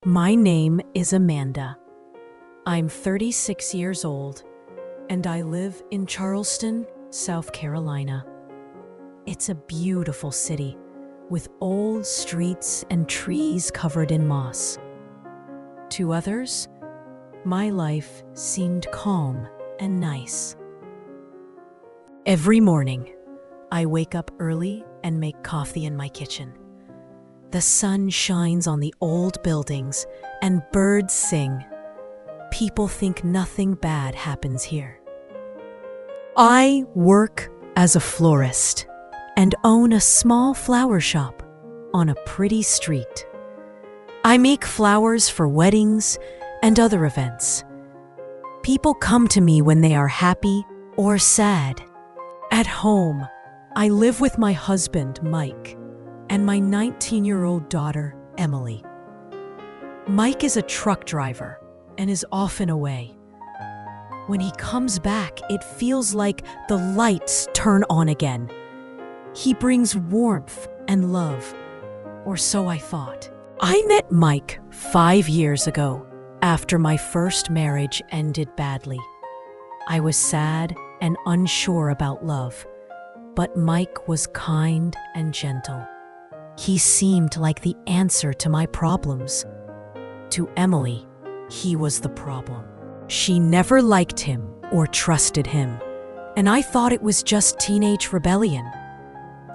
My name is Amanda. I'm 36 years old, and I live in Charleston, South Carolina. It's a beautiful city with old streets and trees covered in moss. To others, my life seemed calm and nice. Every morning, I wake up early and make coffee in my kitchen. The sun shines on the old buildings and birds sing. People think nothing bad happens here. I work as a florist and own a small flower shop on a pretty street. I make flowers for weddings and other events. People come to me when they are happy or sad. At home, I live with my husband, Mike, and my 19-year-old daughter, Emily. Mike is a truck driver and is often away. When he comes back, it feels like the lights turn on again. He brings warmth and love, or so I thought. I met Mike 5 years ago after my first marriage ended badly. I was sad and unsure about love, but Mike was kind and gentle. He seemed like the answer to my problems. To Emily, he was the problem. She never liked him or trusted him, and I thought it was just teenage rebellion.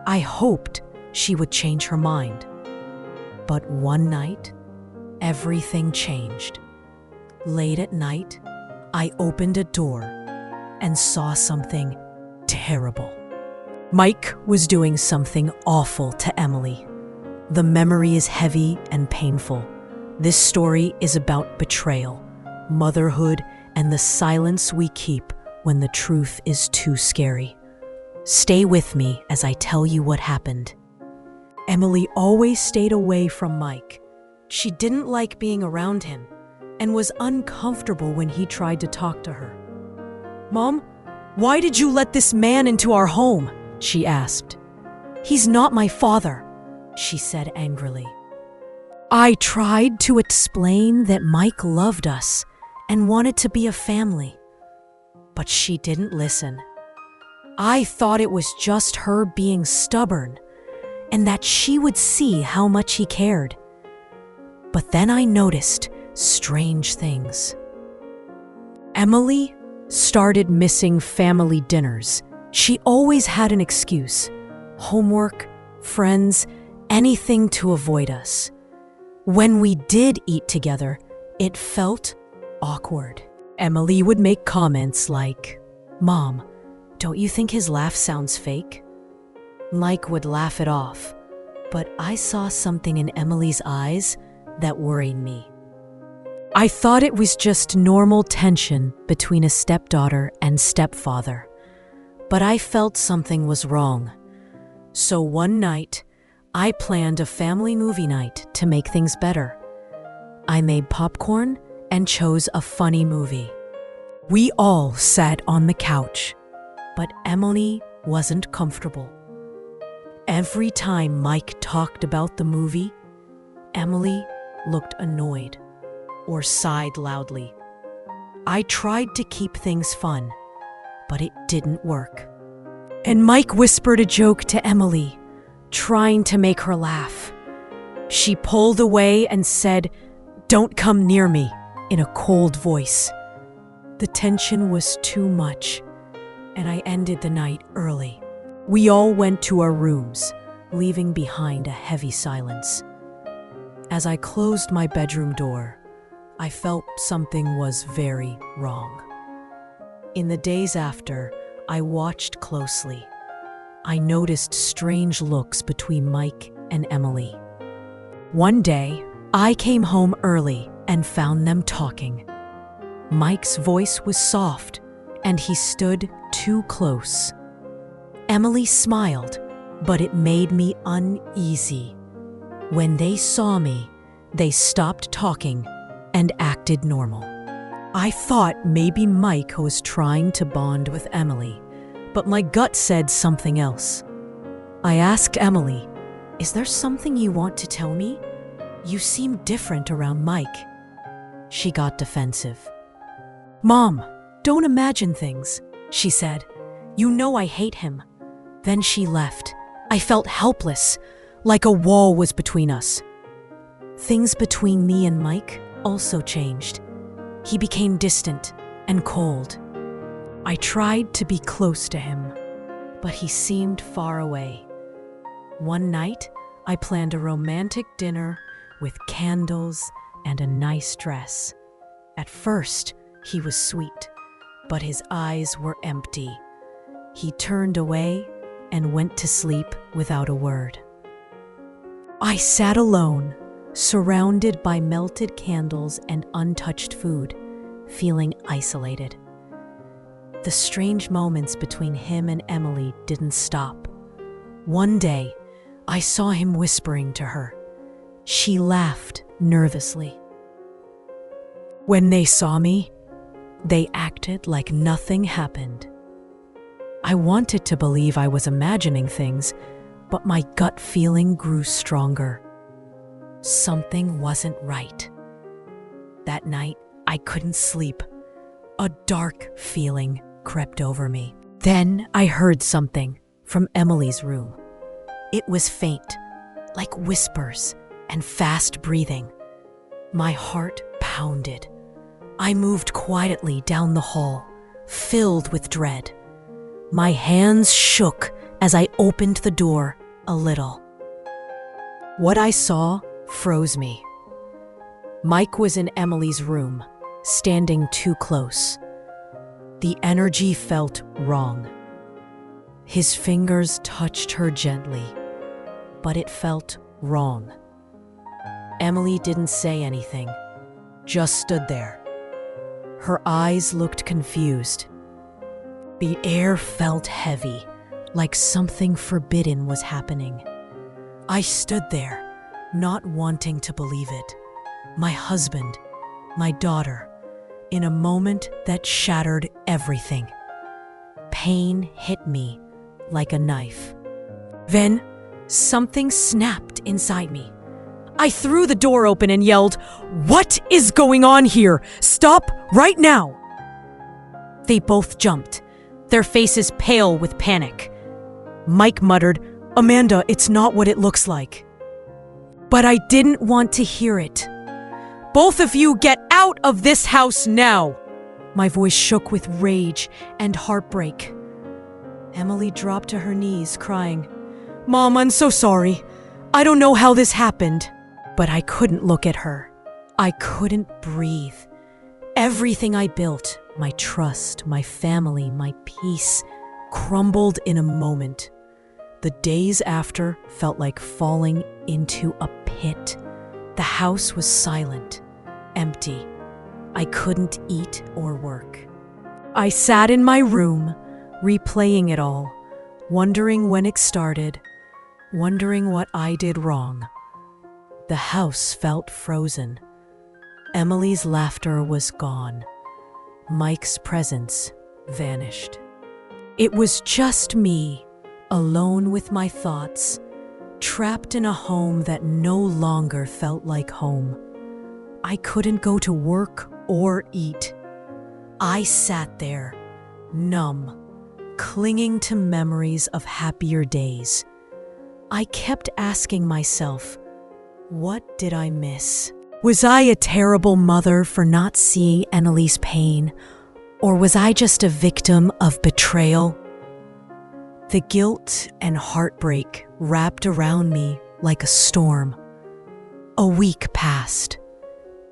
I hoped she would change her mind. But one night, everything changed. Late at night, I opened a door and saw something terrible. Mike was doing something awful to Emily. The memory is heavy and painful. This story is about betrayal, motherhood, and the silence we keep when the truth is too scary. Stay with me as I tell you what happened. Emily always stayed away from Mike. She didn't like being around him and was uncomfortable when he tried to talk to her. "Mom, why did you let this man into our home?" she asked. "He's not my father," she said angrily. I tried to explain that Mike loved us and wanted to be a family, but she didn't listen. I thought it was just her being stubborn and that she would see how much he cared. But then I noticed strange things. Emily started missing family dinners. She always had an excuse: homework, friends, anything to avoid us. When we did eat together, it felt awkward. Emily would make comments like, "Mom, don't you think his laugh sounds fake?" Mike would laugh it off, but I saw something in Emily's eyes that worried me. I thought it was just normal tension between a stepdaughter and stepfather, but I felt something was wrong. So one night, I planned a family movie night to make things better. I made popcorn and chose a funny movie. We all sat on the couch, but Emily wasn't comfortable. Every time Mike talked about the movie, Emily looked annoyed or sighed loudly. I tried to keep things fun, but it didn't work. And Mike whispered a joke to Emily, trying to make her laugh. She pulled away and said, "Don't come near me," in a cold voice. The tension was too much, and I ended the night early. We all went to our rooms, leaving behind a heavy silence. As I closed my bedroom door, I felt something was very wrong. In the days after, I watched closely. I noticed strange looks between Mike and Emily. One day, I came home early and found them talking. Mike's voice was soft, and he stood too close. Emily smiled, but it made me uneasy. When they saw me, they stopped talking and acted normal. I thought maybe Mike was trying to bond with Emily, but my gut said something else. I asked Emily, "Is there something you want to tell me?" "You seem different around Mike." She got defensive. "Mom, don't imagine things," she said. "You know I hate him." Then she left. I felt helpless, like a wall was between us. Things between me and Mike also changed. He became distant and cold. I tried to be close to him, but he seemed far away. One night, I planned a romantic dinner with candles and a nice dress. At first, he was sweet, but his eyes were empty. He turned away and went to sleep without a word. I sat alone, surrounded by melted candles and untouched food, feeling isolated. The strange moments between him and Emily didn't stop. One day, I saw him whispering to her. She laughed nervously. When they saw me, they acted like nothing happened. I wanted to believe I was imagining things, but my gut feeling grew stronger. Something wasn't right. That night, I couldn't sleep. A dark feeling crept over me. Then I heard something from Emily's room. It was faint, like whispers and fast breathing. My heart pounded. I moved quietly down the hall, filled with dread. My hands shook as I opened the door a little. What I saw froze me. Mike was in Emily's room, standing too close. The energy felt wrong. His fingers touched her gently, but it felt wrong. Emily didn't say anything, just stood there. Her eyes looked confused. The air felt heavy, like something forbidden was happening. I stood there, not wanting to believe it. My husband, my daughter, in a moment that shattered everything. Pain hit me like a knife. Then, something snapped inside me. I threw the door open and yelled, "What is going on here? Stop right now!" They both jumped, their faces pale with panic. Mike muttered, "Amanda, it's not what it looks like." But I didn't want to hear it. "Both of you get out of this house now!" My voice shook with rage and heartbreak. Emily dropped to her knees, crying, "Mom, I'm so sorry. I don't know how this happened." But I couldn't look at her. I couldn't breathe. Everything I built, my trust, my family, my peace, crumbled in a moment. The days after felt like falling into a pit. The house was silent, empty. I couldn't eat or work. I sat in my room, replaying it all, wondering when it started, wondering what I did wrong. The house felt frozen. Emily's laughter was gone. Mike's presence vanished. It was just me, alone with my thoughts, trapped in a home that no longer felt like home. I couldn't go to work or eat. I sat there, numb, clinging to memories of happier days. I kept asking myself, what did I miss? Was I a terrible mother for not seeing Annalie's pain, or was I just a victim of betrayal? The guilt and heartbreak wrapped around me like a storm. A week passed.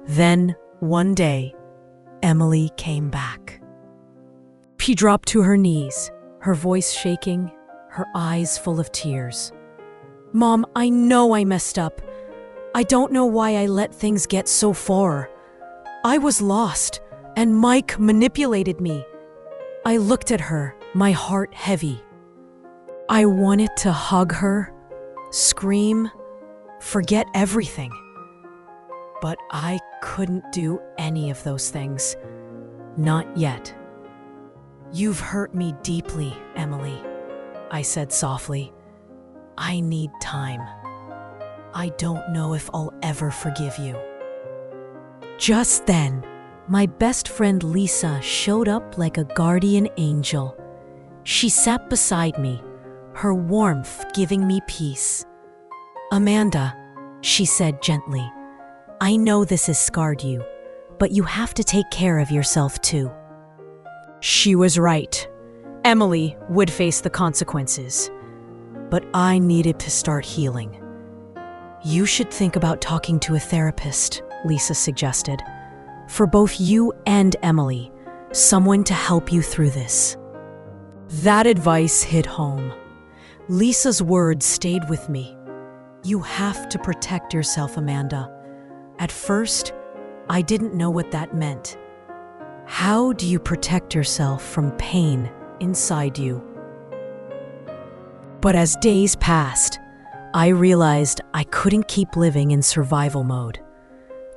Then, one day, Emily came back. She dropped to her knees, her voice shaking, her eyes full of tears. "Mom, I know I messed up. I don't know why I let things get so far. I was lost, and Mike manipulated me." I looked at her, my heart heavy. I wanted to hug her, scream, forget everything. But I couldn't do any of those things. Not yet. "You've hurt me deeply, Emily," I said softly. "I need time." I don't know if I'll ever forgive you." Just then, my best friend Lisa showed up like a guardian angel. She sat beside me, her warmth giving me peace. "Amanda," she said gently, "I know this has scarred you, but you have to take care of yourself too." She was right. Emily would face the consequences, but I needed to start healing. "You should think about talking to a therapist," Lisa suggested. "For both you and Emily, someone to help you through this." That advice hit home. Lisa's words stayed with me. "You have to protect yourself, Amanda." At first, I didn't know what that meant. How do you protect yourself from pain inside you? But as days passed, I realized I couldn't keep living in survival mode.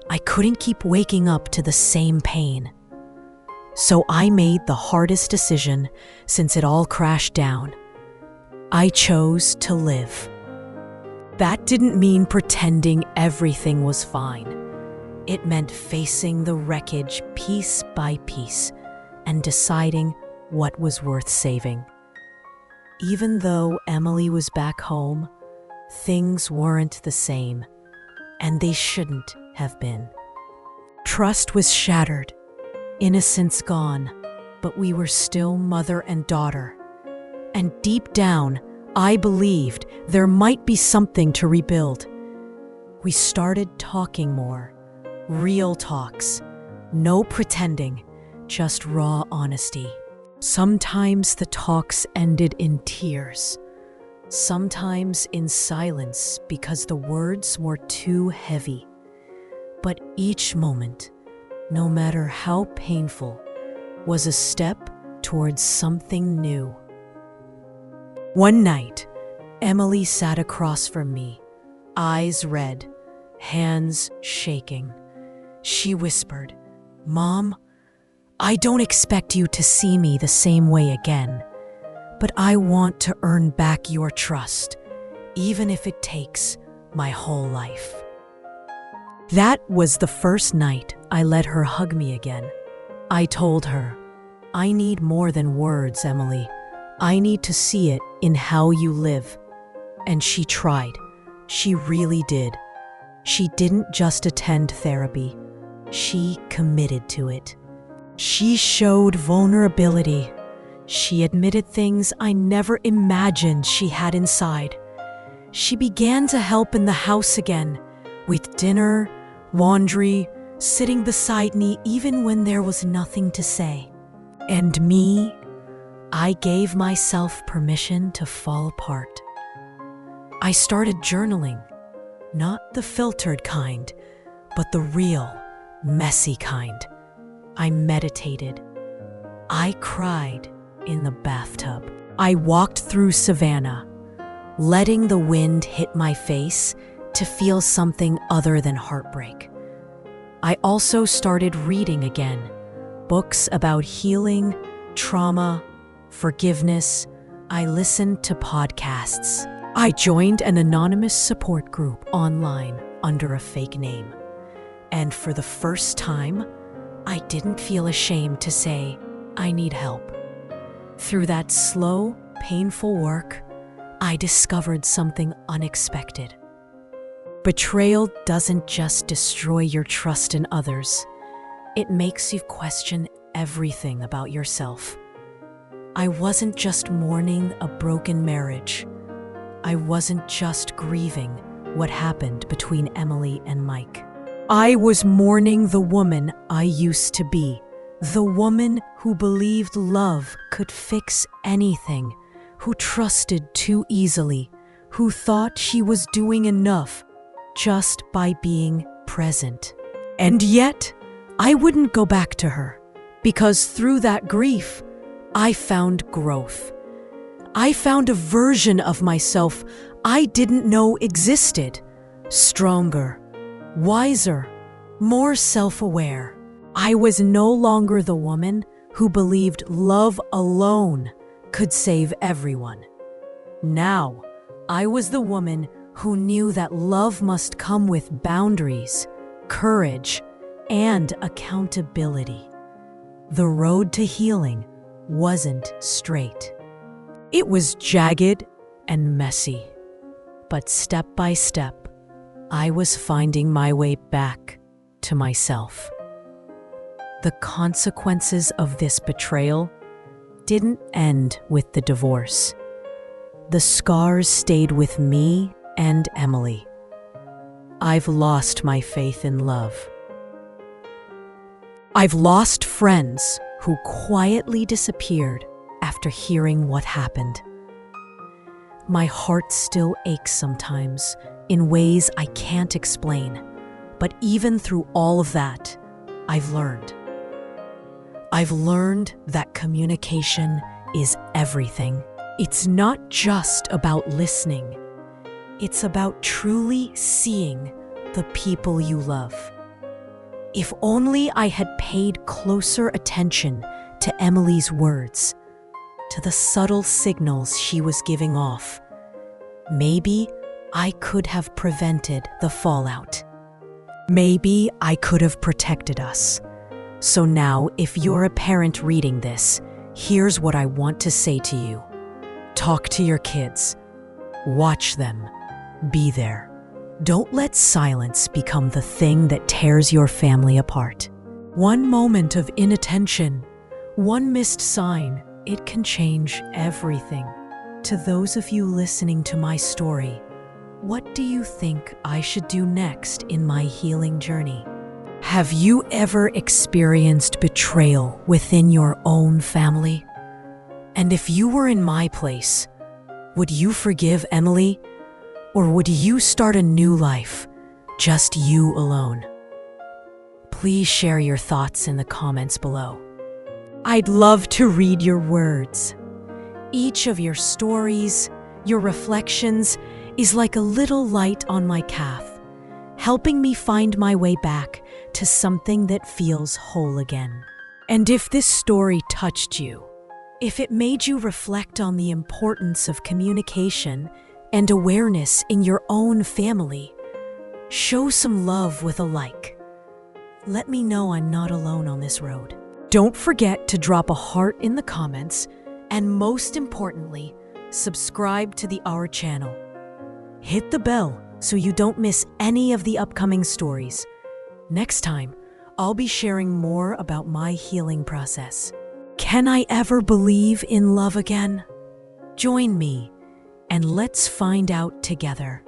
I couldn't keep waking up to the same pain. So I made the hardest decision since it all crashed down. I chose to live. That didn't mean pretending everything was fine. It meant facing the wreckage piece by piece and deciding what was worth saving. Even though Emily was back home, things weren't the same, and they shouldn't have been. Trust was shattered, innocence gone, but we were still mother and daughter. And deep down, I believed there might be something to rebuild. We started talking more, real talks, no pretending, just raw honesty. Sometimes the talks ended in tears, sometimes in silence because the words were too heavy. But each moment, no matter how painful, was a step towards something new. One night, Emily sat across from me, eyes red, hands shaking. She whispered, "Mom, I don't expect you to see me the same way again, but I want to earn back your trust, even if it takes my whole life." That was the first night I let her hug me again. I told her, "I need more than words, Emily. I need to see it in how you live." And she tried. She really did. She didn't just attend therapy. She committed to it. She showed vulnerability. She admitted things I never imagined she had inside. She began to help in the house again, with dinner, laundry, sitting beside me even when there was nothing to say. And me, I gave myself permission to fall apart. I started journaling, not the filtered kind, but the real, messy kind. I meditated. I cried in the bathtub. I walked through Savannah, letting the wind hit my face to feel something other than heartbreak. I also started reading again, books about healing, trauma, forgiveness. I listened to podcasts. I joined an anonymous support group online under a fake name. And for the first time, I didn't feel ashamed to say, "I need help." Through that slow, painful work, I discovered something unexpected. Betrayal doesn't just destroy your trust in others. It makes you question everything about yourself. I wasn't just mourning a broken marriage. I wasn't just grieving what happened between Emily and Mike. I was mourning the woman I used to be, the woman who believed love could fix anything, who trusted too easily, who thought she was doing enough just by being present. And yet, I wouldn't go back to her, because through that grief, I found growth. I found a version of myself I didn't know existed, stronger, wiser, more self-aware. I was no longer the woman who believed love alone could save everyone. Now, I was the woman who knew that love must come with boundaries, courage, and accountability. The road to healing wasn't straight. It was jagged and messy. But step by step, I was finding my way back to myself. The consequences of this betrayal didn't end with the divorce. The scars stayed with me and Emily. I've lost my faith in love. I've lost friends who quietly disappeared after hearing what happened. My heart still aches sometimes in ways I can't explain, but even through all of that, I've learned. I've learned that communication is everything. It's not just about listening. It's about truly seeing the people you love. If only I had paid closer attention to Emily's words, to the subtle signals she was giving off, maybe I could have prevented the fallout. Maybe I could have protected us. So now, if you're a parent reading this, here's what I want to say to you. Talk to your kids. Watch them. Be there. Don't let silence become the thing that tears your family apart. One moment of inattention, one missed sign, it can change everything. To those of you listening to my story, what do you think I should do next in my healing journey? Have you ever experienced betrayal within your own family? And if you were in my place, would you forgive Emily? Or would you start a new life, just you alone? Please share your thoughts in the comments below. I'd love to read your words. Each of your stories, your reflections, is like a little light on my path, helping me find my way back to something that feels whole again. And if this story touched you, if it made you reflect on the importance of communication and awareness in your own family, show some love with a like. Let me know I'm not alone on this road. Don't forget to drop a heart in the comments, and most importantly, subscribe to our channel. Hit the bell so you don't miss any of the upcoming stories. Next time, I'll be sharing more about my healing process. Can I ever believe in love again? Join me and let's find out together.